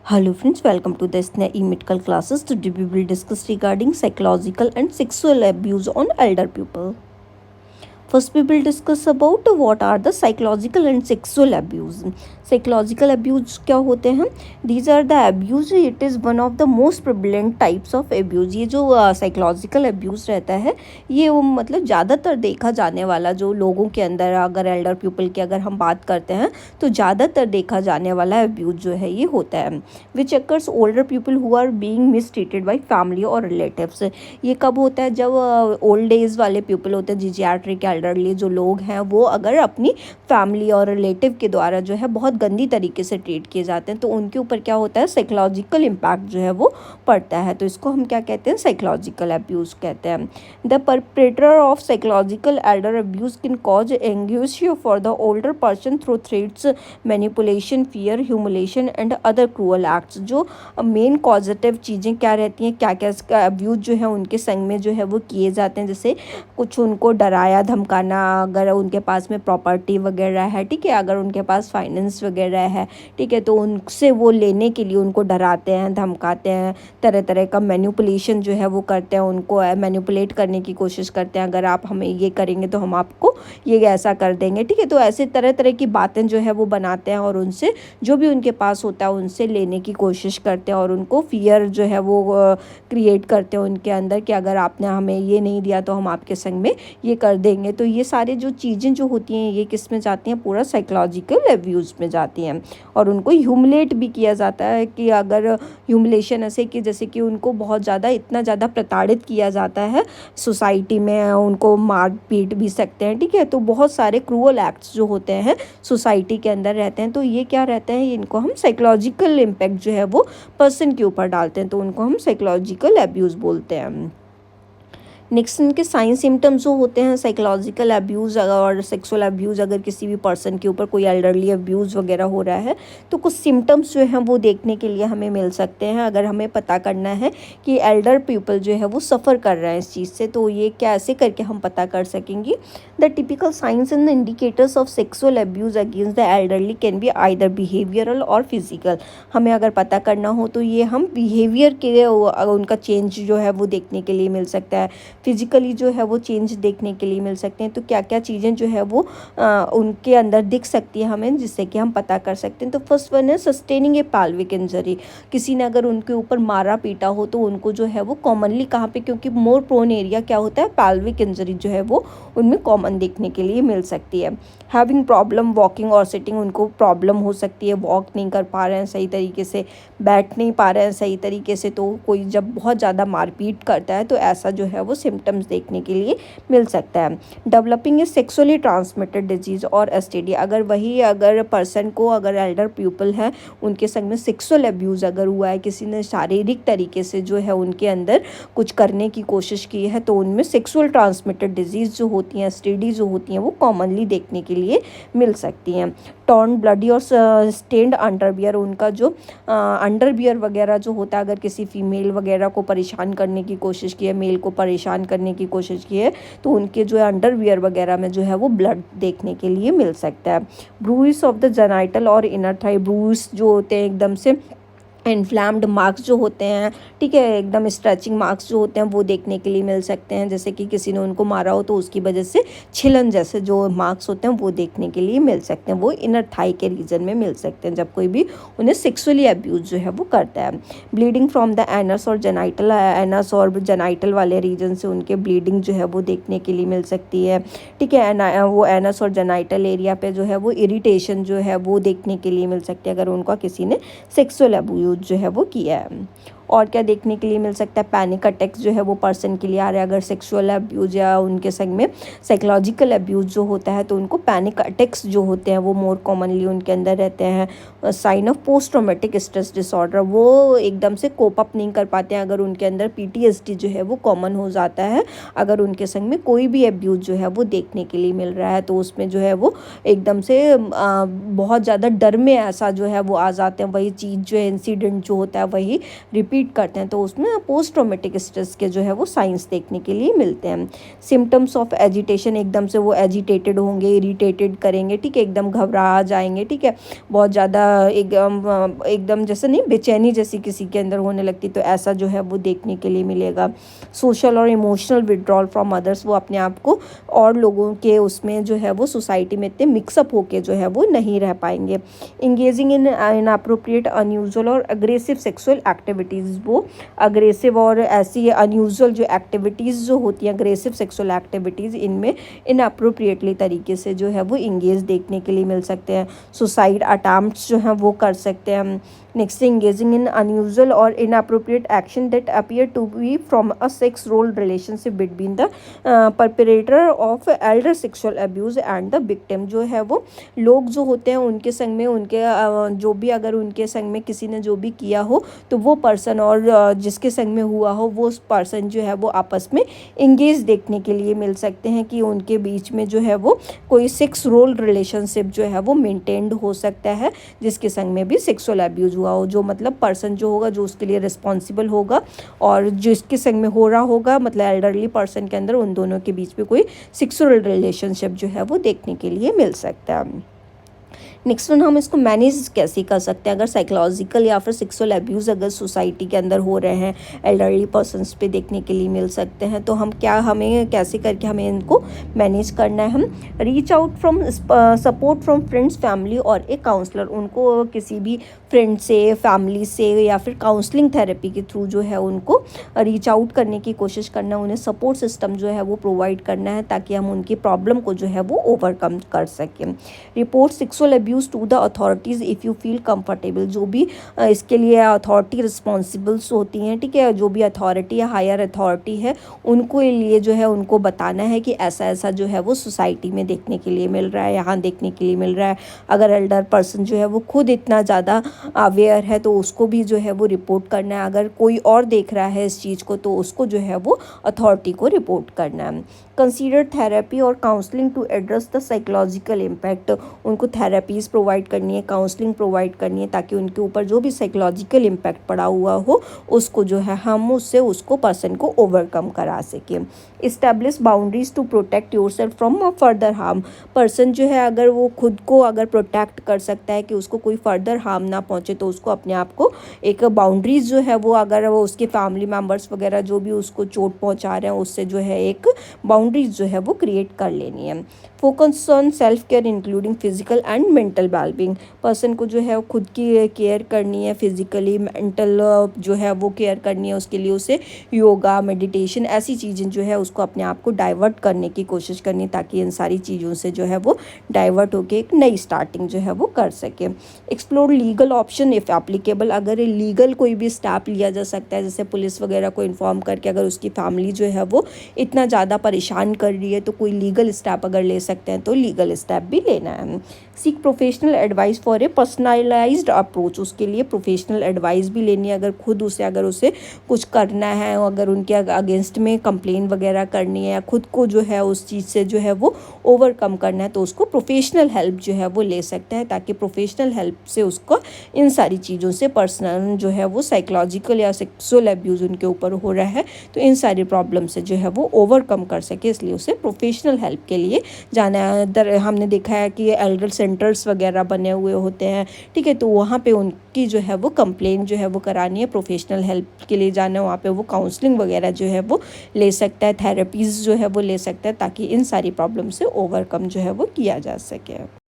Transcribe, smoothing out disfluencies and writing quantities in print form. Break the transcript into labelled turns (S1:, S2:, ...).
S1: Hello friends, welcome to the SNEA e-medical classes. Today we will discuss regarding psychological and sexual abuse on elder people. First we will discuss about what are the psychological and sexual abuse. Psychological abuse क्या होते हैं? These are the abuse. It is one of the most prevalent types of abuse. ये जो psychological abuse रहता है ये वो मतलब ज़्यादातर देखा जाने वाला जो लोगों के अंदर अगर एल्डर पीपल की अगर हम बात करते हैं तो ज़्यादातर देखा जाने वाला abuse जो है ये होता है which occurs older people who are being mistreated by family और relatives. ये कब होता है? जब ओल्ड एज वाले पीपल होते हैं जीजियाट्रिक एल्डरली जो लोग हैं वो अगर अपनी फैमिली और रिलेटिव के द्वारा जो है बहुत गंदी तरीके से ट्रीट किए जाते हैं तो उनके ऊपर क्या होता है साइकोलॉजिकल इम्पैक्ट जो है वो पड़ता है। तो इसको हम क्या कहते हैं? साइकोलॉजिकल अब्यूज़ कहते हैं। The perpetrator of psychological elder abuse can cause anguish for the older person through threats manipulation fear humiliation and other cruel acts. जो मेन पॉजिटिव चीज़ें क्या रहती हैं, क्या क्या अब्यूज़ जो है उनके संग में जो है वो किए जाते हैं, जैसे कुछ उनको डराया धमकाना, अगर उनके पास में प्रॉपर्टी वगैरह है, ठीक है, अगर उनके पास फाइनेंस वगैरह है, ठीक है, तो उनसे वो लेने के लिए उनको डराते हैं धमकाते हैं, तरह तरह का मैनिपुलेशन जो है वो करते हैं, उनको मैनिपुलेट करने की कोशिश करते हैं, अगर आप हमें ये करेंगे तो हम आपको ये ऐसा कर देंगे, ठीक है। तो ऐसे तरह तरह की बातें जो है वो बनाते हैं और उनसे जो भी उनके पास होता है उनसे लेने की कोशिश करते हैं और उनको फियर जो है वो क्रिएट करते हैं उनके अंदर कि अगर आपने हमें ये नहीं दिया तो हम आपके संग में ये कर देंगे। तो ये सारे जो चीज़ें जो होती हैं ये किस में जाती हैं? पूरा साइकोलॉजिकल अब्यूज़ में जाती हैं। और उनको ह्यूमिलेट भी किया जाता है कि अगर ह्यूमिलेशन ऐसे कि जैसे कि उनको बहुत ज़्यादा इतना ज़्यादा प्रताड़ित किया जाता है सोसाइटी में, उनको मार पीट भी सकते हैं, ठीक है। तो बहुत सारे क्रूअल एक्ट्स जो होते हैं सोसाइटी के अंदर रहते हैं, तो ये क्या रहते हैं? इनको हम साइकोलॉजिकल इम्पैक्ट जो है वो पर्सन के ऊपर डालते हैं, तो उनको हम साइकोलॉजिकल अब्यूज़ बोलते हैं। नेक्स्ट इनके साइन सिम्टम्स जो होते हैं साइकोलॉजिकल अब्यूज़ और सेक्सुअल अब्यूज़, अगर किसी भी पर्सन के ऊपर कोई एल्डरली अब्यूज़ वगैरह हो रहा है तो कुछ सिम्टम्स जो हैं वो देखने के लिए हमें मिल सकते हैं। अगर हमें पता करना है कि एल्डर पीपल जो है वो सफ़र कर रहे हैं इस चीज़ से, तो ये कैसे करके हम पता कर सकेंगे? The typical science and the indicators of sexual abuse against the elderly can be either behavioural और फिजिकल। हमें अगर पता करना हो तो ये हम बिहेवियर के उनका चेंज जो है वो देखने के लिए मिल सकता है, फिजिकली जो है वो चेंज देखने के लिए मिल सकते हैं। तो क्या क्या चीज़ें जो है वो उनके अंदर दिख सकती है हमें जिससे कि हम पता कर सकते हैं। तो फर्स्ट वन है सस्टेनिंग ए पैल्विक इंजरी। किसी ने अगर उनके ऊपर मारा पीटा हो तो उनको जो है वो कॉमनली कहाँ पे, क्योंकि मोर प्रोन एरिया क्या होता है, पैल्विक इंजरी जो है वो उनमें कॉमन देखने के लिए मिल सकती है। हैविंग प्रॉब्लम वॉकिंग और सिटिंग, उनको प्रॉब्लम हो सकती है, वॉक नहीं कर पा रहे हैं सही तरीके से, बैठ नहीं पा रहे हैं सही तरीके से, तो कोई जब बहुत ज़्यादा मारपीट करता है तो ऐसा जो है वो सिम्टम्स देखने के लिए मिल सकता है। Developing a sexually transmitted disease और एसटीडी, अगर पर्सन को, अगर एल्डर पीपल है उनके संग में सेक्सुअल अब्यूज़ अगर हुआ है, किसी ने शारीरिक तरीके से जो है उनके अंदर कुछ करने की कोशिश की है, तो उनमें सेक्सुअल ट्रांसमिटेड डिजीज़ जो होती हैं, एसटीडी जो होती हैं, वो कॉमनली देखने के लिए मिल सकती हैं। टॉर्न ब्लडी और स्टेन्ड अंडरवियर, उनका जो अंडरवियर वगैरह जो होता है, अगर किसी फीमेल वगैरह को परेशान करने की कोशिश की है, मेल को परेशान करने की कोशिश की है, तो उनके जो है अंडरवियर वगैरह में जो है वो ब्लड देखने के लिए मिल सकता है। ब्रूइस ऑफ द जेनाइटल और इनर थाई, ब्रूइस जो होते हैं एकदम से इन्फ्लैम्ड मार्क्स जो होते हैं, ठीक है, एकदम स्ट्रेचिंग मार्क्स जो होते हैं वो देखने के लिए मिल सकते हैं, जैसे कि किसी ने उनको मारा हो तो उसकी वजह से छिलन जैसे जो मार्क्स होते हैं वो देखने के लिए मिल सकते हैं। वो इनर थाई के रीजन में मिल सकते हैं जब कोई भी उन्हें सेक्सुअली अब्यूज़ जो है वो करता है। ब्लीडिंग फ्रॉम द एनस और जेनाइटल, एनस और जेनाइटल वाले रीजन से उनके ब्लीडिंग जो है वो देखने के लिए मिल सकती है, ठीक है। वो एनस और जेनाइटल एरिया पे जो है वो इरिटेशन जो है वो देखने के लिए मिल सकती है अगर उनका किसी ने सेक्सुअल अब्यूज़ जो है वो किया है। और क्या देखने के लिए मिल सकता है? पैनिक अटैक्स जो है वो पर्सन के लिए आ रहा है, अगर सेक्सुअल अब्यूज़ या उनके संग में साइकोलॉजिकल अब्यूज़ जो होता है तो उनको पैनिक अटैक्स जो होते हैं वो मोर कॉमनली उनके अंदर रहते हैं। Sign of post traumatic stress disorder, वो एकदम से कोप अप नहीं कर पाते हैं, अगर उनके अंदर पीटीएसडी जो है वो कॉमन हो जाता है, अगर उनके संग में कोई भी अब्यूज़ जो है वो देखने के लिए मिल रहा है तो उसमें जो है वो एकदम से बहुत ज़्यादा डर में ऐसा जो है वो आ जाते हैं, वही चीज़ जो है इंसिडेंट जो होता है वही रिपीट ट्रीट करते हैं तो उसमें पोस्ट ट्रॉमेटिक स्ट्रेस के जो है वो साइंस देखने के लिए मिलते हैं। सिम्टम्स ऑफ एजिटेशन, एकदम से वो एजिटेटेड होंगे, इरिटेटेड करेंगे, ठीक है, एकदम घबरा जाएंगे, ठीक है, बहुत ज़्यादा एकदम जैसे नहीं बेचैनी जैसी किसी के अंदर होने लगती, तो ऐसा जो है वो देखने के लिए मिलेगा। सोशल और इमोशनल विड्रॉल फ्रॉम अदर्स, वो अपने आप को और लोगों के उसमें जो है वो सोसाइटी में इतने मिक्सअप होके जो है वो नहीं रह पाएंगे। इंगेजिंग इन इनअप्रोप्रिएट, अनयूजुअल और अग्रेसिव सेक्सुअल एक्टिविटीज़, वो अग्रेसिव और ऐसी अनयूजुअल जो एक्टिविटीज़ जो होती हैं, अग्रेसिव सेक्सुअल एक्टिविटीज़, इनमें इनअप्रोप्रिएटली तरीके से जो है वो इंगेज देखने के लिए मिल सकते हैं। सुसाइड अटैम्प्ट्स जो हैं वो कर सकते हैं। नेक्स्ट, इंगेजिंग इन अनयूजुअल और inappropriate action that appear to be from a sex role relationship between the perpetrator of elder sexual abuse and the victim, जो है वो लोग जो होते हैं उनके संग में, उनके जो भी अगर उनके संग में किसी ने जो भी किया हो तो वो पर्सन और जिसके संग में हुआ हो वो पर्सन जो है वो आपस में इंगेज देखने के लिए मिल सकते हैं कि उनके बीच में जो है वो कोई सेक्स रोल रिलेशनशिप जो है वो मेंटेन्ड हो सकता है, जिसके संग में भी सेक्सुअल अब्यूज़ हुआ हो, जो मतलब पर्सन जो होगा जो उसके लिए रिस्पॉन्सिबल होगा और जिसके संग में हो रहा होगा, मतलब एल्डरली पर्सन के अंदर उन दोनों के बीच में कोई सेक्सुअल रिलेशनशिप जो है वो देखने के लिए मिल सकता है। नेक्स्ट वन, हम इसको मैनेज कैसे कर सकते हैं अगर साइकोलॉजिकल या फिर सेक्सुअल अब्यूज़ अगर सोसाइटी के अंदर हो रहे हैं, एल्डरली पर्सनस पे देखने के लिए मिल सकते हैं, तो हम क्या, हमें कैसे करके हमें इनको मैनेज करना है। हम reach out from support from friends, family और एक काउंसलर, उनको किसी भी फ्रेंड से, फैमिली से या फिर काउंसलिंग थेरेपी के थ्रू जो है उनको रीच आउट करने की कोशिश करना है, उन्हें सपोर्ट सिस्टम जो है वो प्रोवाइड करना है ताकि हम उनकी प्रॉब्लम को जो है वो ओवरकम कर सकें। Report sexual abuse to the authorities if you feel comfortable, जो भी इसके लिए अथॉरिटी रिस्पॉन्सिबल्स होती हैं, ठीक है, जो भी अथॉरिटी या हायर अथॉरिटी है उनको लिए जो है उनको बताना है कि ऐसा ऐसा जो है वो सोसाइटी में देखने के लिए मिल रहा है, यहाँ देखने के लिए मिल रहा है। अगर एल्डर पर्सन जो है वो खुद इतना ज़्यादा अवेयर है तो उसको भी जो है वो रिपोर्ट करना है, अगर कोई और देख रहा है इस चीज़ को तो उसको जो है वो अथॉरिटी को रिपोर्ट करना है। कंसीडर थेरेपी और counselling to address the psychological impact, उनको थेरेपीज़ प्रोवाइड करनी है, काउंसलिंग प्रोवाइड करनी है ताकि उनके ऊपर जो भी साइकोलॉजिकल इम्पैक्ट पड़ा हुआ हो उसको जो है हम उससे उसको पर्सन को ओवरकम करा सकें। Establish boundaries to protect yourself from further harm, person जो है अगर वो खुद को अगर प्रोटेक्ट कर सकता है कि उसको कोई फर्दर हार्म ना पहुँचे तो उसको अपने आप को एक बाउंड्रीज जो है वो, अगर वो उसके फैमिली मेम्बर्स वगैरह जो भी उसको चोट पहुँचा रहे हैं उससे जो है एक बाउंड्रीज जो है वो क्रिएट कर लेनी है। Focus on self care including physical and mental wellbeing, person को जो है खुद की केयर करनी है, फिजिकली मेंटल जो है वो केयर करनी है, उसके लिए उसे योगा, मेडिटेशन, ऐसी चीज़ें जो है उसको अपने आप को डाइवर्ट करने की कोशिश करनी ताकि इन सारी चीज़ों से जो है वो डाइवर्ट होकर एक नई स्टार्टिंग जो है वो कर सके। Explore legal option if applicable, अगर लीगल कोई भी स्टेप लिया जा सकता है जैसे पुलिस वगैरह को इन्फॉर्म करके अगर उसकी फैमिली जो है वो इतना ज़्यादा परेशान कर रही है तो कोई लीगल स्टेप अगर ले सकते हैं तो लीगल स्टेप भी लेना है। Seek professional advice for a personalised approach, उसके लिए प्रोफेशनल एडवाइस भी लेनी है, अगर खुद उसे अगर उसे कुछ करना है, अगर उनके अगेंस्ट में कंप्लेन वगैरह करनी है या खुद को जो है उस चीज़ से जो है वो ओवरकम करना है तो उसको प्रोफेशनल हेल्प जो है वो ले सकता है ताकि प्रोफेशनल हेल्प से उसको इन सारी चीज़ों से पर्सनल जो है वो साइकोलॉजिकल या सेक्सुअल अब्यूज़ उनके ऊपर हो रहा है तो इन सारी प्रॉब्लम से जो है वो ओवरकम कर सके, इसलिए उसे प्रोफेशनल हेल्प के लिए जाना है। हमने देखा है कि एल्डर सेंटर्स वगैरह बने हुए होते हैं, ठीक है, तो वहाँ पे उनकी जो है वो कंप्लेन जो है वो करानी है, प्रोफेशनल हेल्प के लिए जाना है, वहाँ पे वो काउंसलिंग वगैरह जो है वो ले सकता है, थेरेपीज़ जो है वो ले सकता है ताकि इन सारी प्रॉब्लम से ओवरकम जो है वो किया जा सके।